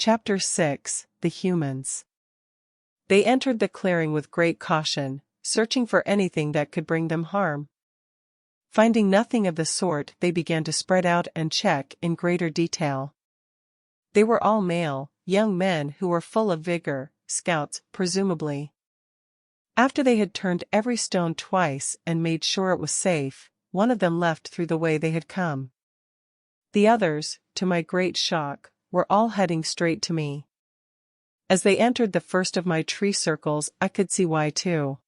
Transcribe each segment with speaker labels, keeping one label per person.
Speaker 1: Chapter 6: The Humans. They entered the clearing with great caution, searching for anything that could bring them harm. Finding nothing of the sort, they began to spread out and check in greater detail. They were all male, young men who were full of vigor, scouts, presumably. After they had turned every stone twice and made sure it was safe, one of them left through the way they had come. The others, to my great shock, were all heading straight to me. As they entered the first of my tree circles, I could see why too.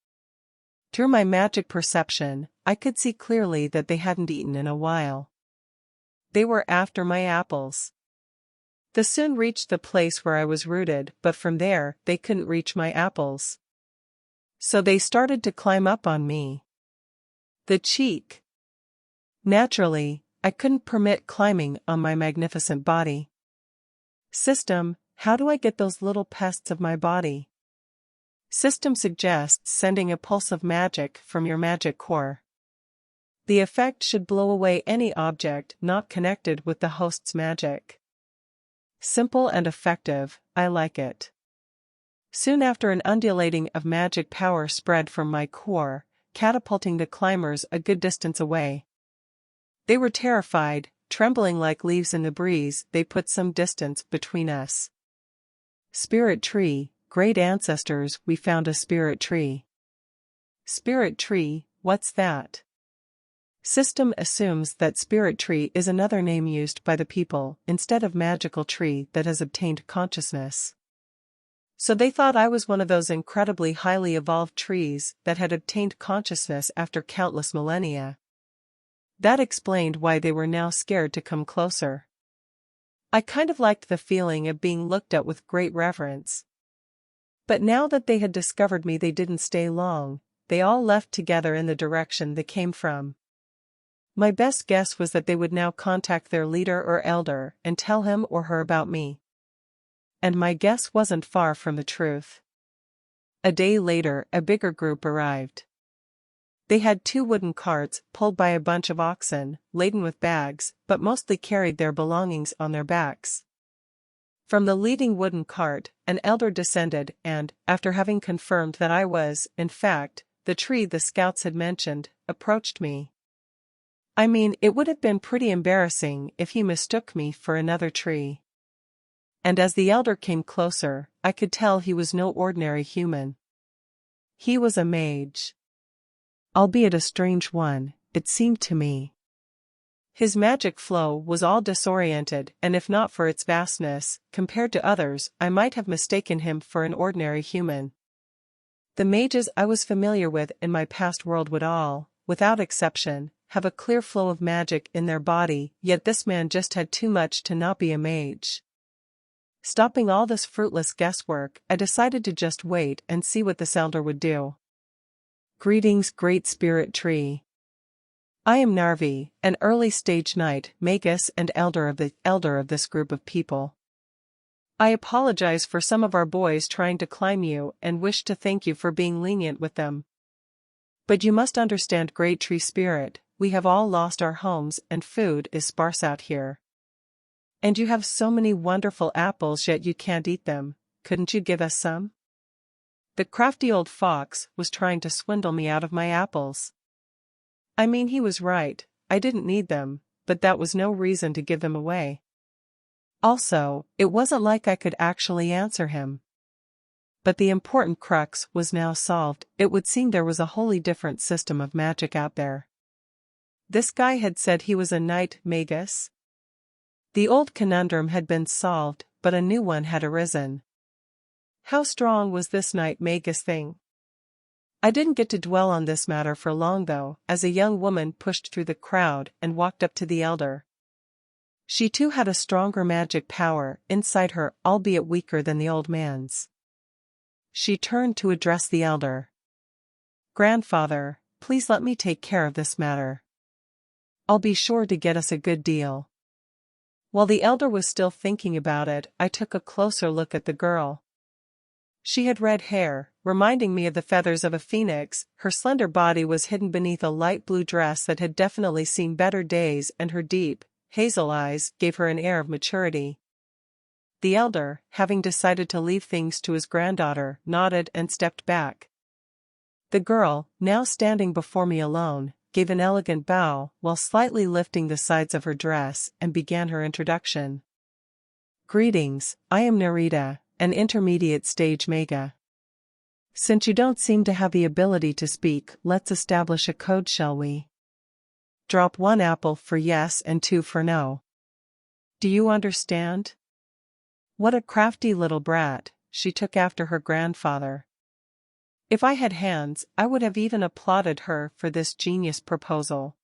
Speaker 1: Through my magic perception, I could see clearly that they hadn't eaten in a while. They were after my apples. They soon reached the place where I was rooted, but from there, they couldn't reach my apples. So they started to climb up on me. The cheek! Naturally, I couldn't permit climbing on my magnificent body. System, how do I get those little pests of my body? System suggests sending a pulse of magic from your magic core. The effect should blow away any object not connected with the host's magic. Simple and effective, I like it. Soon after, an undulating of magic power spread from my core, catapulting the climbers a good distance away. They were terrified, trembling like leaves in the breeze. They put some distance between us. Spirit tree, great ancestors, we found a spirit tree. Spirit tree, what's that? System assumes that spirit tree is another name used by the people instead of magical tree that has obtained consciousness. So they thought I was one of those incredibly highly evolved trees that had obtained consciousness after countless millennia. That explained why they were now scared to come closer. I kind of liked the feeling of being looked at with great reverence. But now that they had discovered me, they didn't stay long. They all left together in the direction they came from. My best guess was that they would now contact their leader or elder and tell him or her about me. And my guess wasn't far from the truth. A day later, a bigger group arrived. They had 2 wooden carts pulled by a bunch of oxen, laden with bags, but mostly carried their belongings on their backs. From the leading wooden cart, an elder descended and, after having confirmed that I was, in fact, the tree the scouts had mentioned, approached me. I mean, it would have been pretty embarrassing if he mistook me for another tree. And as the elder came closer, I could tell he was no ordinary human. He was a mage. Albeit a strange one, it seemed to me. His magic flow was all disoriented, and if not for its vastness, compared to others, I might have mistaken him for an ordinary human. The mages I was familiar with in my past world would all, without exception, have a clear flow of magic in their body, yet this man just had too much to not be a mage. Stopping all this fruitless guesswork, I decided to just wait and see what this elder would do. Greetings, Great Spirit Tree. I am Narvi, an early-stage knight, magus and elder of this group of people. I apologize for some of our boys trying to climb you and wish to thank you for being lenient with them. But you must understand, Great Tree Spirit, we have all lost our homes and food is sparse out here. And you have so many wonderful apples, yet you can't eat them. Couldn't you give us some? The crafty old fox was trying to swindle me out of my apples. I mean, he was right, I didn't need them, but that was no reason to give them away. Also, it wasn't like I could actually answer him. But the important crux was now solved. It would seem there was a wholly different system of magic out there. This guy had said he was a knight magus. The old conundrum had been solved, but a new one had arisen. How strong was this knight magus thing? I didn't get to dwell on this matter for long though, as a young woman pushed through the crowd and walked up to the elder. She too had a stronger magic power inside her, albeit weaker than the old man's. She turned to address the elder. Grandfather, please let me take care of this matter. I'll be sure to get us a good deal. While the elder was still thinking about it, I took a closer look at the girl. She had red hair, reminding me of the feathers of a phoenix. Her slender body was hidden beneath a light blue dress that had definitely seen better days, and her deep, hazel eyes gave her an air of maturity. the elder, having decided to leave things to his granddaughter, nodded and stepped back. The girl, now standing before me alone, gave an elegant bow while slightly lifting the sides of her dress and began her introduction. Greetings, I am Narita, an intermediate stage mega. Since you don't seem to have the ability to speak, let's establish a code, shall we? Drop 1 apple for yes and 2 for no. Do you understand? What a crafty little brat, she took after her grandfather. If I had hands, I would have even applauded her for this genius proposal.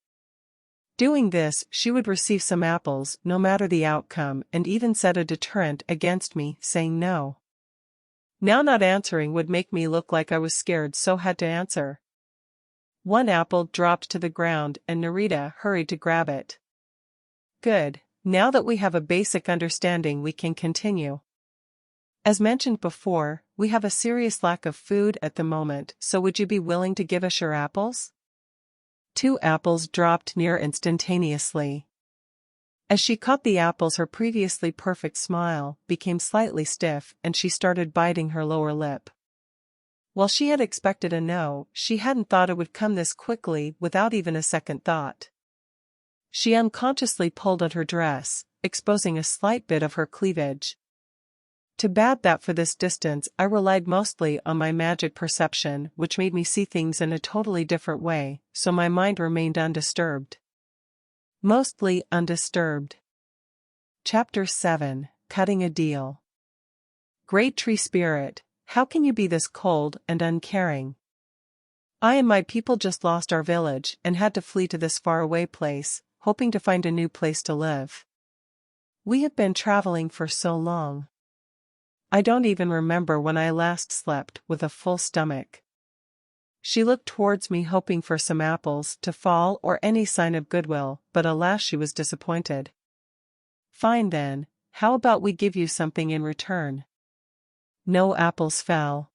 Speaker 1: Doing this, she would receive some apples, no matter the outcome, and even set a deterrent against me, saying no. Now not answering would make me look like I was scared, so had to answer. 1 apple dropped to the ground and Narita hurried to grab it. Good, now that we have a basic understanding we can continue. As mentioned before, we have a serious lack of food at the moment, so would you be willing to give us your apples? 2 apples dropped near instantaneously. As she caught the apples, her previously perfect smile became slightly stiff and she started biting her lower lip. While she had expected a no, she hadn't thought it would come this quickly without even a second thought. She unconsciously pulled at her dress, exposing a slight bit of her cleavage. To bat that for this distance, I relied mostly on my magic perception, which made me see things in a totally different way, so my mind remained undisturbed. Mostly undisturbed. Chapter 7, Cutting a Deal. Great Tree Spirit, how can you be this cold and uncaring? I and my people just lost our village and had to flee to this faraway place, hoping to find a new place to live. We have been traveling for so long. I don't even remember when I last slept with a full stomach. She looked towards me hoping for some apples to fall or any sign of goodwill, but alas, she was disappointed. Fine then, how about we give you something in return? No apples fell.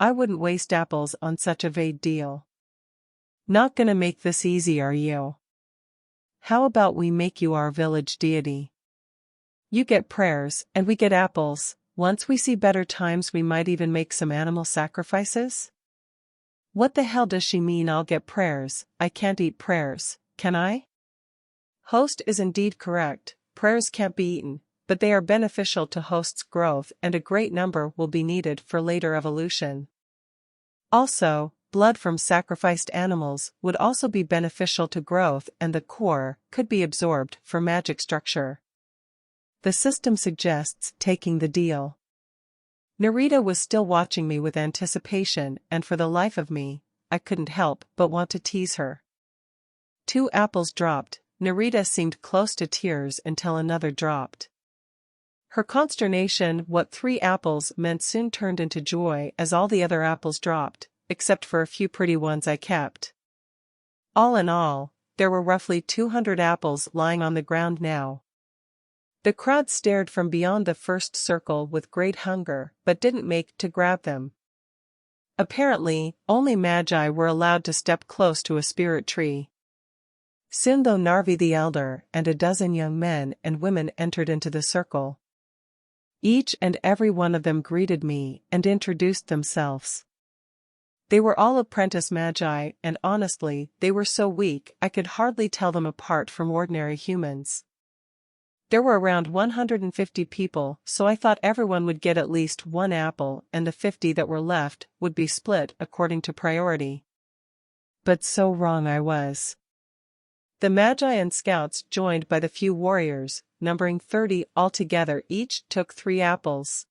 Speaker 1: I wouldn't waste apples on such a vague deal. Not gonna make this easy, are you? How about we make you our village deity? You get prayers, and we get apples. Once we see better times, we might even make some animal sacrifices? What the hell does she mean I'll get prayers? I can't eat prayers, can I? Host is indeed correct, prayers can't be eaten, but they are beneficial to host's growth and a great number will be needed for later evolution. Also, blood from sacrificed animals would also be beneficial to growth and the core could be absorbed for magic structure. The system suggests taking the deal. Narita was still watching me with anticipation and for the life of me, I couldn't help but want to tease her. 2 apples dropped, Narita seemed close to tears until another dropped. Her consternation what 3 apples meant soon turned into joy as all the other apples dropped, except for a few pretty ones I kept. All in all, there were roughly 200 apples lying on the ground now. The crowd stared from beyond the first circle with great hunger but didn't make to grab them. Apparently, only magi were allowed to step close to a spirit tree. Soon though Narvi the elder and a dozen young men and women entered into the circle. Each and every one of them greeted me and introduced themselves. They were all apprentice magi and honestly, they were so weak I could hardly tell them apart from ordinary humans. There were around 150 people, so I thought everyone would get at least 1 apple and the 50 that were left would be split according to priority. But so wrong I was. The magi and scouts joined by the few warriors, numbering 30 altogether, each took 3 apples.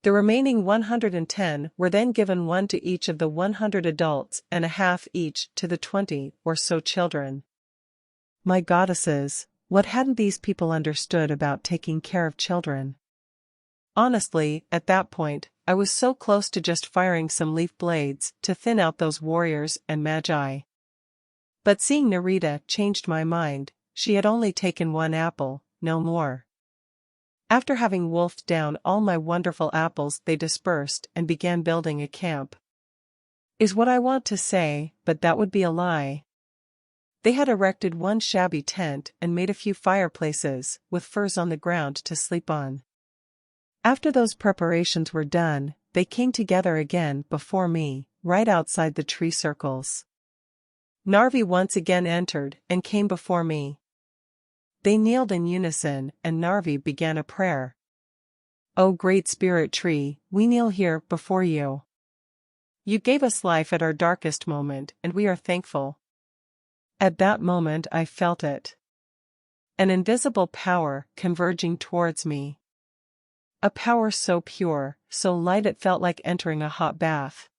Speaker 1: The remaining 110 were then given 1 to each of the 100 adults and a half each to the 20 or so children. My goddesses, what hadn't these people understood about taking care of children? Honestly, at that point, I was so close to just firing some leaf blades to thin out those warriors and magi. But seeing Narita changed my mind, she had only taken 1 apple, no more. After having wolfed down all my wonderful apples, they dispersed and began building a camp. Is what I want to say, but that would be a lie. They had erected 1 shabby tent and made a few fireplaces, with furs on the ground to sleep on. After those preparations were done, they came together again before me, right outside the tree circles. Narvi once again entered and came before me. They kneeled in unison, and Narvi began a prayer. "O great spirit tree, we kneel here before you. You gave us life at our darkest moment, and we are thankful." At that moment I felt it. An invisible power converging towards me. A power so pure, so light it felt like entering a hot bath.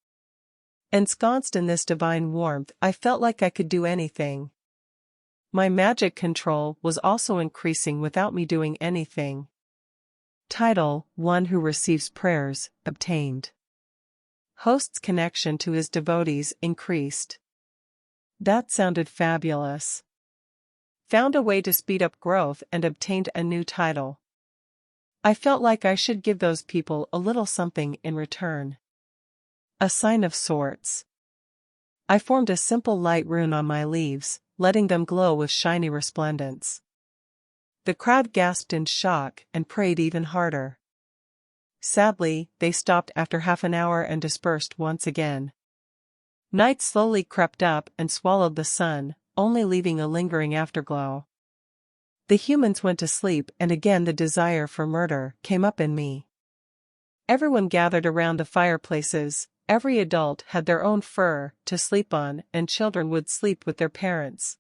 Speaker 1: Ensconced in this divine warmth, I felt like I could do anything. My magic control was also increasing without me doing anything. Title: One who receives prayers, obtained. Host's connection to his devotees increased. That sounded fabulous. Found a way to speed up growth and obtained a new title. I felt like I should give those people a little something in return. A sign of sorts. I formed a simple light rune on my leaves, letting them glow with shiny resplendence. The crowd gasped in shock and prayed even harder. Sadly, they stopped after half an hour and dispersed once again. Night slowly crept up and swallowed the sun, only leaving a lingering afterglow. The humans went to sleep, and again the desire for murder came up in me. Everyone gathered around the fireplaces, every adult had their own fur to sleep on, and children would sleep with their parents.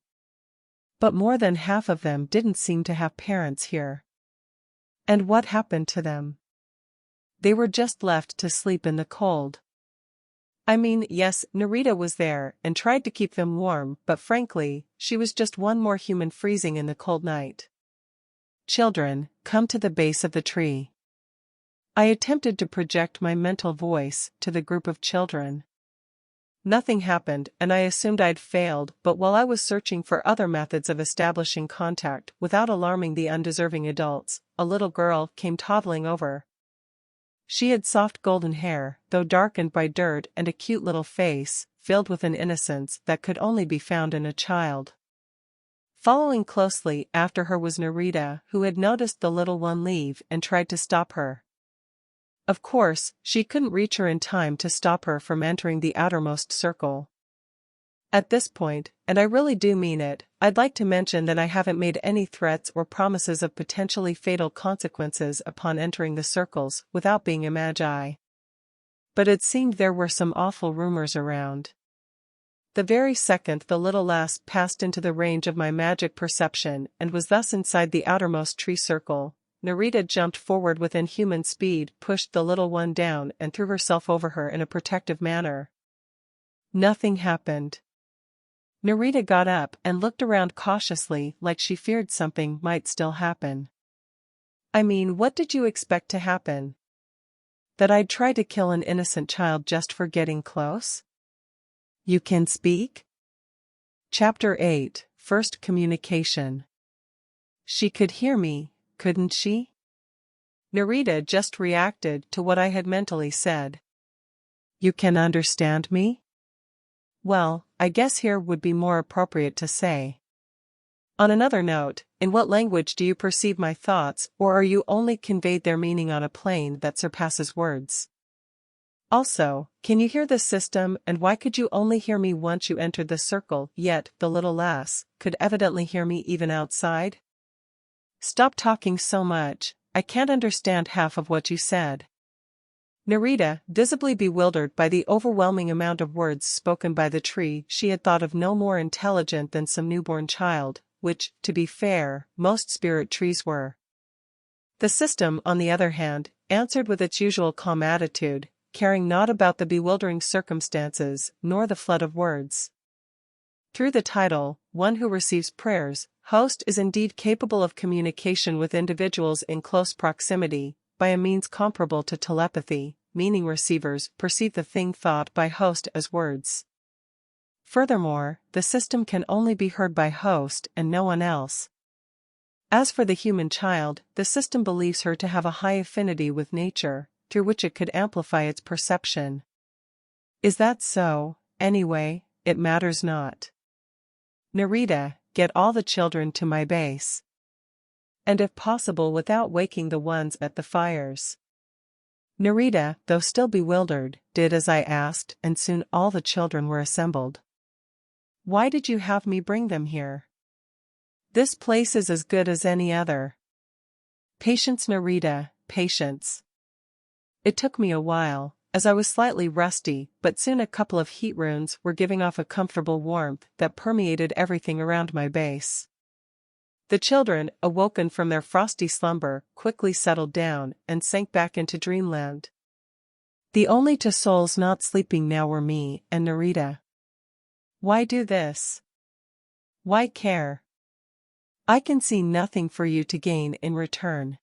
Speaker 1: But more than half of them didn't seem to have parents here. And what happened to them? They were just left to sleep in the cold. I mean, yes, Narita was there and tried to keep them warm, but frankly, she was just one more human freezing in the cold night. "Children, come to the base of the tree." I attempted to project my mental voice to the group of children. Nothing happened, and I assumed I'd failed, but while I was searching for other methods of establishing contact without alarming the undeserving adults, a little girl came toddling over. She had soft golden hair, though darkened by dirt, and a cute little face, filled with an innocence that could only be found in a child. Following closely after her was Narita, who had noticed the little one leave and tried to stop her. Of course, she couldn't reach her in time to stop her from entering the outermost circle. At this point, and I really do mean it, I'd like to mention that I haven't made any threats or promises of potentially fatal consequences upon entering the circles without being a magi. But it seemed there were some awful rumors around. The very second the little lass passed into the range of my magic perception and was thus inside the outermost tree circle, Narita jumped forward with inhuman speed, pushed the little one down and threw herself over her in a protective manner. Nothing happened. Narita got up and looked around cautiously, like she feared something might still happen. I mean, what did you expect to happen? That I'd try to kill an innocent child just for getting close? You can speak? Chapter 8, First Communication. She could hear me, couldn't she? Narita just reacted to what I had mentally said. You can understand me? Well, I guess here would be more appropriate to say. On another note, in what language do you perceive my thoughts, or are you only conveyed their meaning on a plane that surpasses words? Also, can you hear the system, and why could you only hear me once you entered the circle, yet the little lass could evidently hear me even outside? Stop talking so much, I can't understand half of what you said. Narita, visibly bewildered by the overwhelming amount of words spoken by the tree, she had thought of no more intelligent than some newborn child, which, to be fair, most spirit trees were. The system, on the other hand, answered with its usual calm attitude, caring not about the bewildering circumstances, nor the flood of words. Through the title, One Who Receives Prayers, Host is indeed capable of communication with individuals in close proximity, by a means comparable to telepathy, meaning receivers perceive the thing thought by host as words. Furthermore, the system can only be heard by host and no one else. As for the human child, the system believes her to have a high affinity with nature, through which it could amplify its perception. Is that so? Anyway, it matters not. Narita, get all the children to my base. And if possible without waking the ones at the fires. Narita, though still bewildered, did as I asked, and soon all the children were assembled. Why did you have me bring them here? This place is as good as any other. Patience, Narita, patience. It took me a while, as I was slightly rusty, but soon a couple of heat runes were giving off a comfortable warmth that permeated everything around my base. The children, awoken from their frosty slumber, quickly settled down and sank back into dreamland. The only two souls not sleeping now were me and Narita. Why do this? Why care? I can see nothing for you to gain in return.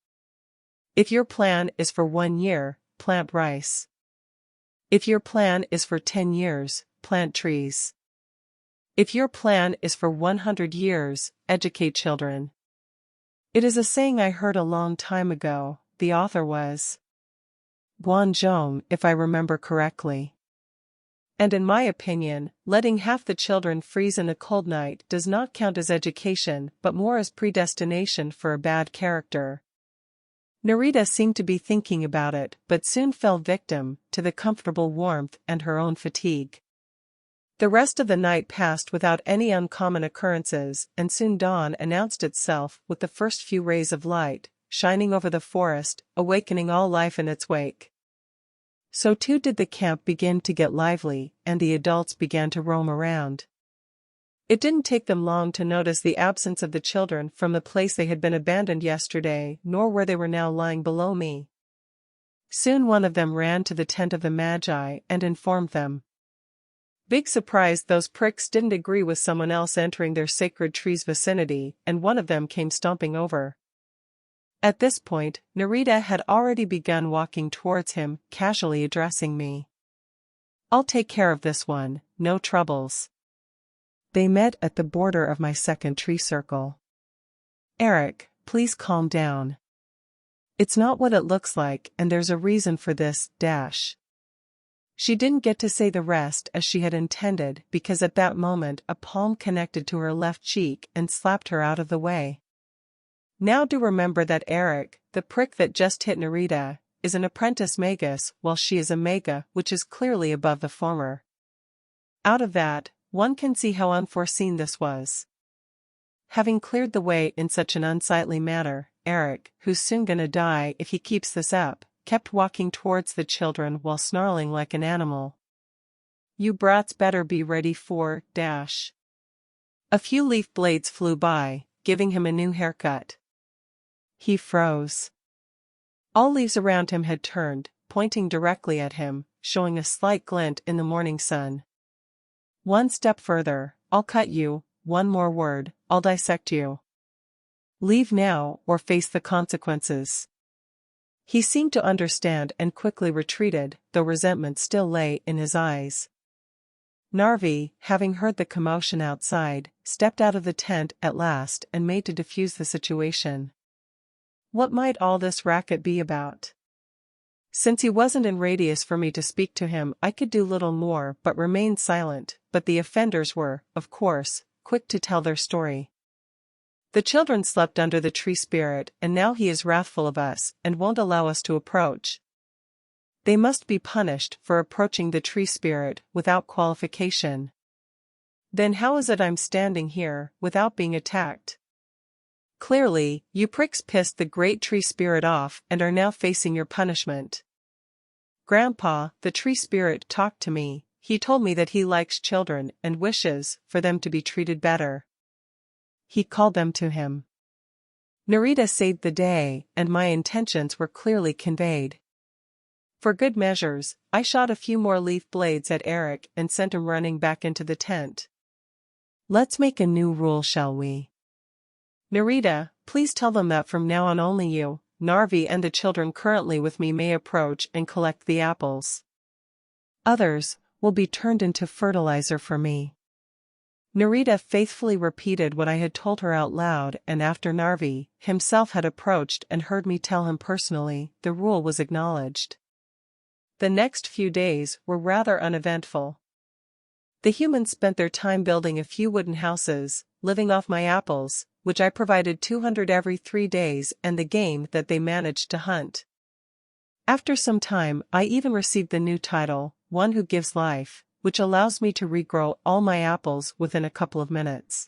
Speaker 1: If your plan is for 1 year, plant rice. If your plan is for 10 years, plant trees. If your plan is for 100 years, educate children. It is a saying I heard a long time ago. The author was Guanzhong, if I remember correctly. And in my opinion, letting half the children freeze in a cold night does not count as education but more as predestination for a bad character. Narita seemed to be thinking about it but soon fell victim to the comfortable warmth and her own fatigue. The rest of the night passed without any uncommon occurrences, and soon dawn announced itself with the first few rays of light, shining over the forest, awakening all life in its wake. So too did the camp begin to get lively, and the adults began to roam around. It didn't take them long to notice the absence of the children from the place they had been abandoned yesterday, nor where they were now lying below me. Soon one of them ran to the tent of the Magi and informed them. Big surprise, those pricks didn't agree with someone else entering their sacred tree's vicinity, and one of them came stomping over. At this point, Narita had already begun walking towards him, casually addressing me. I'll take care of this one, no troubles. They met at the border of my second tree circle. Eric, please calm down. It's not what it looks like, and there's a reason for this, dash. She didn't get to say the rest as she had intended because at that moment a palm connected to her left cheek and slapped her out of the way. Now do remember that Eric, the prick that just hit Narita, is an apprentice magus while she is a mega, which is clearly above the former. Out of that, one can see how unforeseen this was. Having cleared the way in such an unsightly manner, Eric, who's soon gonna die if he keeps this up, kept walking towards the children while snarling like an animal. You brats better be ready for, dash. A few leaf blades flew by, giving him a new haircut. He froze. All leaves around him had turned, pointing directly at him, showing a slight glint in the morning sun. One step further, I'll cut you, one more word, I'll dissect you. Leave now or face the consequences. He seemed to understand and quickly retreated, though resentment still lay in his eyes. Narvi, having heard the commotion outside, stepped out of the tent at last and made to defuse the situation. What might all this racket be about? Since he wasn't in radius for me to speak to him, I could do little more but remain silent, but the offenders were, of course, quick to tell their story. The children slept under the tree spirit, and now he is wrathful of us and won't allow us to approach. They must be punished for approaching the tree spirit without qualification. Then how is it I'm standing here without being attacked? Clearly, you pricks pissed the great tree spirit off and are now facing your punishment. Grandpa, the tree spirit, talked to me. He told me that he likes children and wishes for them to be treated better. He called them to him. Narita saved the day, and my intentions were clearly conveyed. For good measures, I shot a few more leaf blades at Eric and sent him running back into the tent. Let's make a new rule, shall we? Narita, please tell them that from now on only you, Narvi, and the children currently with me may approach and collect the apples. Others will be turned into fertilizer for me. Narita faithfully repeated what I had told her out loud, and after Narvi himself had approached and heard me tell him personally, the rule was acknowledged. The next few days were rather uneventful. The humans spent their time building a few wooden houses, living off my apples, which I provided 200 every 3 days, and the game that they managed to hunt. After some time, I even received the new title, One Who Gives Life, which allows me to regrow all my apples within a couple of minutes.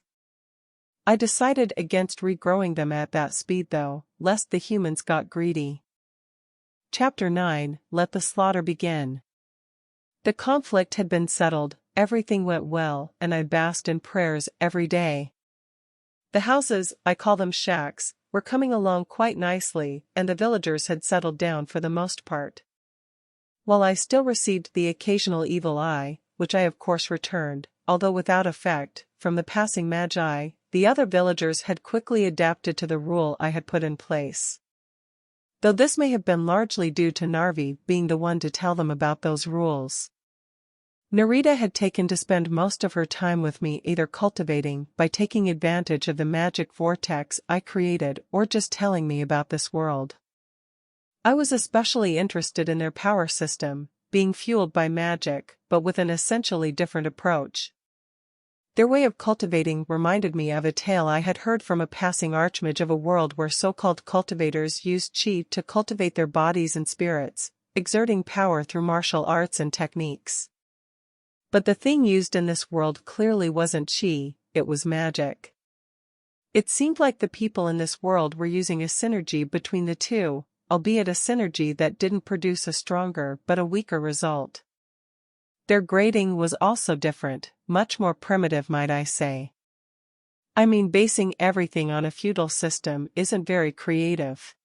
Speaker 1: I decided against regrowing them at that speed though, lest the humans got greedy. Chapter 9, Let the Slaughter Begin. The conflict had been settled, everything went well, and I basked in prayers every day. The houses, I call them shacks, were coming along quite nicely, and the villagers had settled down for the most part. While I still received the occasional evil eye, which I of course returned, although without effect, from the passing magi, the other villagers had quickly adapted to the rule I had put in place. Though this may have been largely due to Narvi being the one to tell them about those rules. Nerida had taken to spend most of her time with me either cultivating by taking advantage of the magic vortex I created or just telling me about this world. I was especially interested in their power system, being fueled by magic, but with an essentially different approach. Their way of cultivating reminded me of a tale I had heard from a passing archmage of a world where so-called cultivators used chi to cultivate their bodies and spirits, exerting power through martial arts and techniques. But the thing used in this world clearly wasn't chi, it was magic. It seemed like the people in this world were using a synergy between the two, albeit a synergy that didn't produce a stronger but a weaker result. Their grading was also different, much more primitive might I say. I mean, basing everything on a feudal system isn't very creative.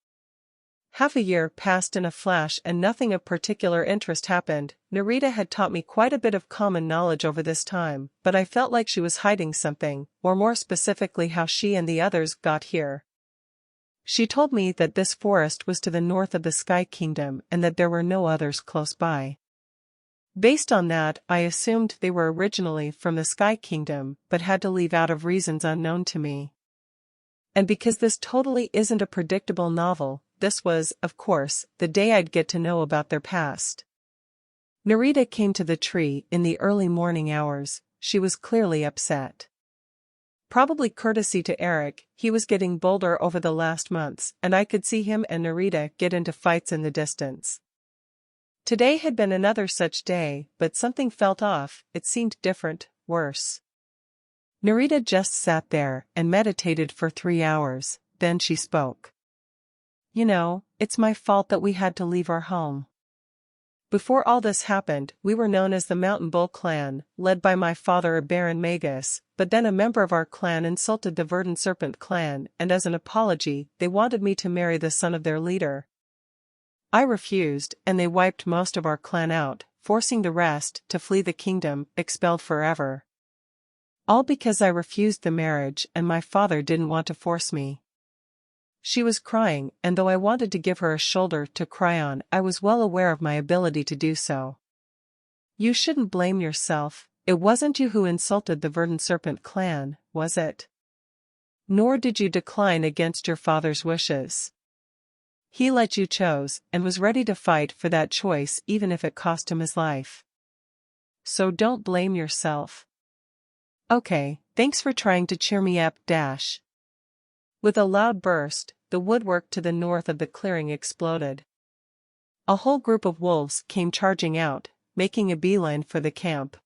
Speaker 1: Half a year passed in a flash and nothing of particular interest happened. Nerida had taught me quite a bit of common knowledge over this time, but I felt like she was hiding something, or more specifically how she and the others got here. She told me that this forest was to the north of the Sky Kingdom and that there were no others close by. Based on that, I assumed they were originally from the Sky Kingdom, but had to leave out of reasons unknown to me. And because this totally isn't a predictable novel, this was, of course, the day I'd get to know about their past. Nerida came to the tree in the early morning hours. She was clearly upset. Probably courtesy to Eric, he was getting bolder over the last months, and I could see him and Nerida get into fights in the distance. Today had been another such day, but something felt off, it seemed different, worse. Nerida just sat there and meditated for 3 hours, then she spoke. You know, it's my fault that we had to leave our home. Before all this happened, we were known as the Mountain Bull clan, led by my father Baron Magus, but then a member of our clan insulted the Verdant Serpent clan, and as an apology, they wanted me to marry the son of their leader. I refused, and they wiped most of our clan out, forcing the rest to flee the kingdom, expelled forever. All because I refused the marriage and my father didn't want to force me. She was crying, and though I wanted to give her a shoulder to cry on, I was well aware of my ability to do so. You shouldn't blame yourself, it wasn't you who insulted the Verdant Serpent clan, was it? Nor did you decline against your father's wishes. He let you choose, and was ready to fight for that choice even if it cost him his life. So don't blame yourself. Okay, thanks for trying to cheer me up, dash. With a loud burst, the woodwork to the north of the clearing exploded. A whole group of wolves came charging out, making a beeline for the camp.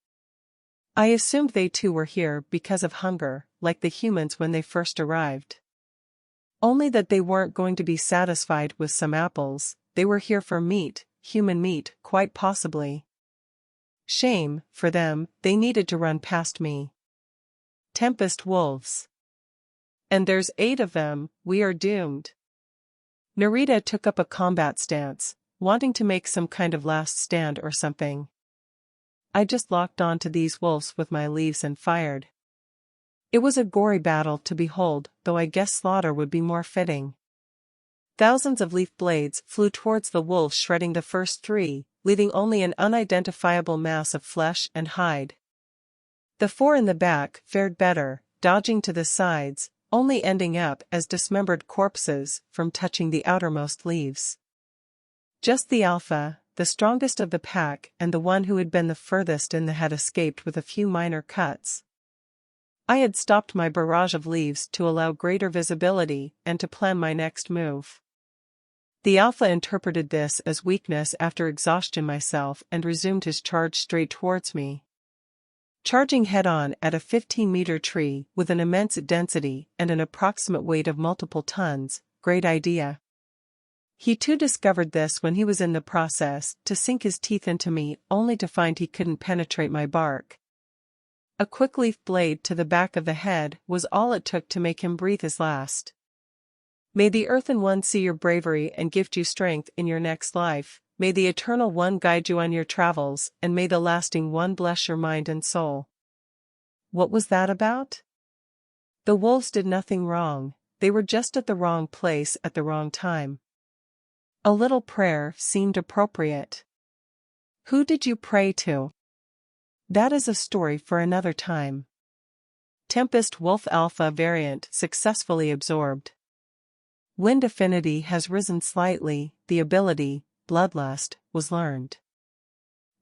Speaker 1: I assumed they too were here because of hunger, like the humans when they first arrived. Only that they weren't going to be satisfied with some apples, they were here for meat, human meat, quite possibly. Shame, for them, they needed to run past me. Tempest wolves. And there's 8 of them, we are doomed. Nerida took up a combat stance, wanting to make some kind of last stand or something. I just locked onto these wolves with my leaves and fired. It was a gory battle to behold, though I guess slaughter would be more fitting. Thousands of leaf blades flew towards the wolves, shredding the first 3, leaving only an unidentifiable mass of flesh and hide. The 4 in the back fared better, dodging to the sides, only ending up as dismembered corpses from touching the outermost leaves. Just the alpha, the strongest of the pack and the one who had been the furthest in the had escaped with a few minor cuts. I had stopped my barrage of leaves to allow greater visibility and to plan my next move. The Alpha interpreted this as weakness after exhaustion myself and resumed his charge straight towards me. Charging head-on at a 15-meter tree with an immense density and an approximate weight of multiple tons, great idea. He too discovered this when he was in the process to sink his teeth into me only to find he couldn't penetrate my bark. A quick leaf blade to the back of the head was all it took to make him breathe his last. May the Earthen One see your bravery and gift you strength in your next life, may the Eternal One guide you on your travels, and may the Lasting One bless your mind and soul. What was that about? The wolves did nothing wrong, they were just at the wrong place at the wrong time. A little prayer seemed appropriate. Who did you pray to? That is a story for another time. Tempest Wolf Alpha variant successfully absorbed. Wind affinity has risen slightly, the ability, Bloodlust, was learned.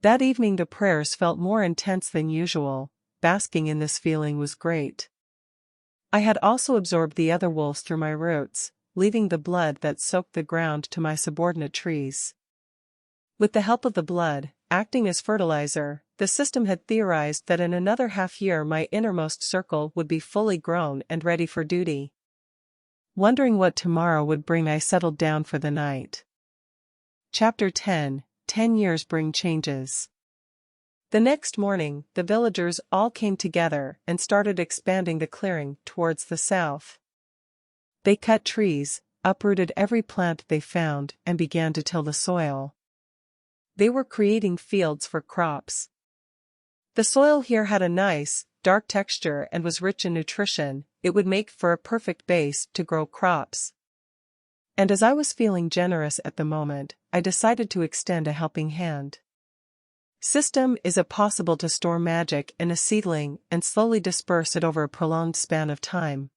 Speaker 1: That evening the prayers felt more intense than usual, basking in this feeling was great. I had also absorbed the other wolves through my roots, leaving the blood that soaked the ground to my subordinate trees. With the help of the blood, acting as fertilizer, the system had theorized that in another half-year my innermost circle would be fully grown and ready for duty. Wondering what tomorrow would bring, I settled down for the night. Chapter 10 10 Years Bring Changes. The next morning, the villagers all came together and started expanding the clearing towards the south. They cut trees, uprooted every plant they found, and began to till the soil. They were creating fields for crops. The soil here had a nice, dark texture and was rich in nutrition. It would make for a perfect base to grow crops. And as I was feeling generous at the moment, I decided to extend a helping hand. System: is it possible to store magic in a seedling and slowly disperse it over a prolonged span of time?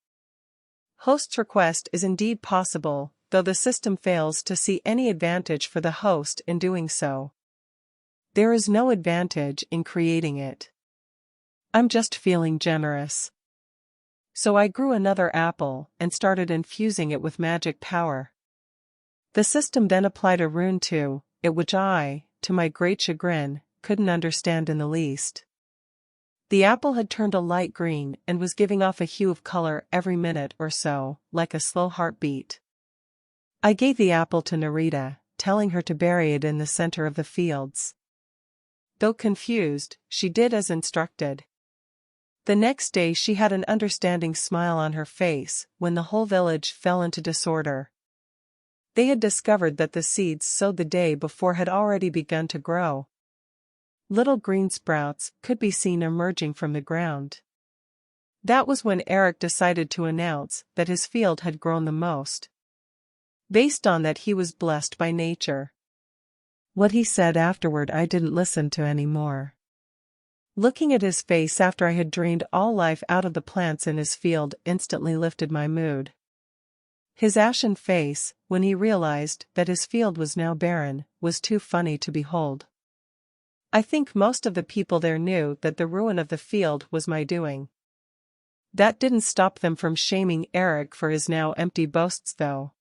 Speaker 1: Host's request: is indeed possible, though the system fails to see any advantage for the host in doing so. There is no advantage in creating it. I'm just feeling generous. So I grew another apple and started infusing it with magic power. The system then applied a rune to it which I, to my great chagrin, couldn't understand in the least. The apple had turned a light green and was giving off a hue of color every minute or so, like a slow heartbeat. I gave the apple to Narita, telling her to bury it in the center of the fields. Though confused, she did as instructed. The next day she had an understanding smile on her face when the whole village fell into disorder. They had discovered that the seeds sowed the day before had already begun to grow. Little green sprouts could be seen emerging from the ground. That was when Eric decided to announce that his field had grown the most. Based on that, he was blessed by nature. What he said afterward I didn't listen to anymore. Looking at his face after I had drained all life out of the plants in his field instantly lifted my mood. His ashen face, when he realized that his field was now barren, was too funny to behold. I think most of the people there knew that the ruin of the field was my doing. That didn't stop them from shaming Eric for his now empty boasts though.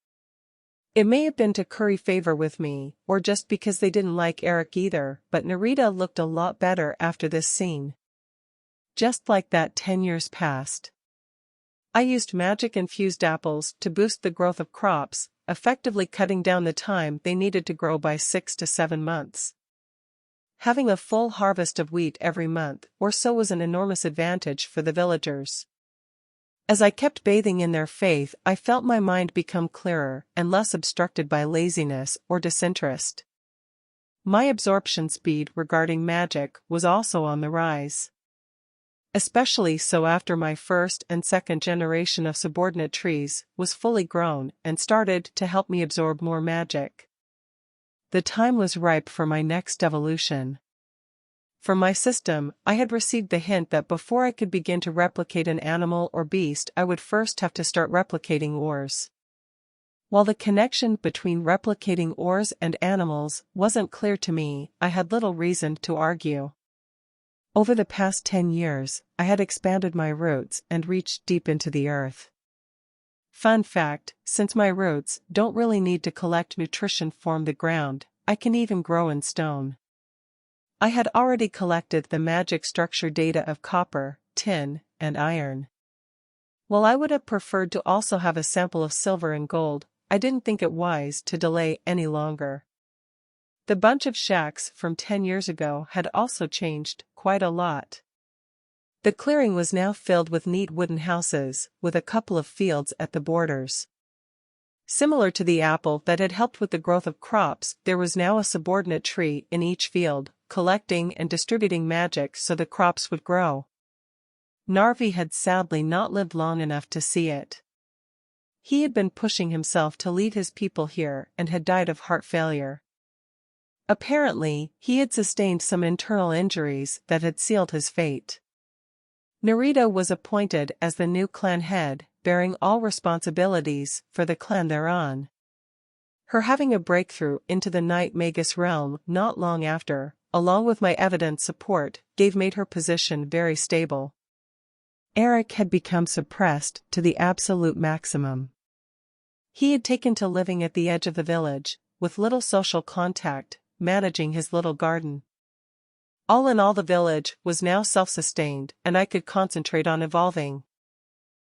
Speaker 1: It may have been to curry favor with me, or just because they didn't like Eric either, but Narita looked a lot better after this scene. Just like that 10 years passed. I used magic-infused apples to boost the growth of crops, effectively cutting down the time they needed to grow by 6 to 7 months. Having a full harvest of wheat every month or so was an enormous advantage for the villagers. As I kept bathing in their faith, I felt my mind become clearer and less obstructed by laziness or disinterest. My absorption speed regarding magic was also on the rise. Especially so after my first and second generation of subordinate trees was fully grown and started to help me absorb more magic. The time was ripe for my next evolution. From my system, I had received the hint that before I could begin to replicate an animal or beast, I would first have to start replicating ores. While the connection between replicating ores and animals wasn't clear to me, I had little reason to argue. Over the past 10 years, I had expanded my roots and reached deep into the earth. Fun fact, since my roots don't really need to collect nutrition from the ground, I can even grow in stone. I had already collected the magic structure data of copper, tin, and iron. While I would have preferred to also have a sample of silver and gold, I didn't think it wise to delay any longer. The bunch of shacks from 10 years ago had also changed quite a lot. The clearing was now filled with neat wooden houses, with a couple of fields at the borders. Similar to the apple that had helped with the growth of crops, there was now a subordinate tree in each field, collecting and distributing magic so the crops would grow. Narvi had sadly not lived long enough to see it. He had been pushing himself to lead his people here and had died of heart failure. Apparently, he had sustained some internal injuries that had sealed his fate. Narita was appointed as the new clan head, bearing all responsibilities for the clan thereon. Her having a breakthrough into the Night Magus realm not long after, along with my evident support, made her position very stable. Eric had become suppressed to the absolute maximum. He had taken to living at the edge of the village, with little social contact, managing his little garden. All in all, the village was now self-sustained, and I could concentrate on evolving.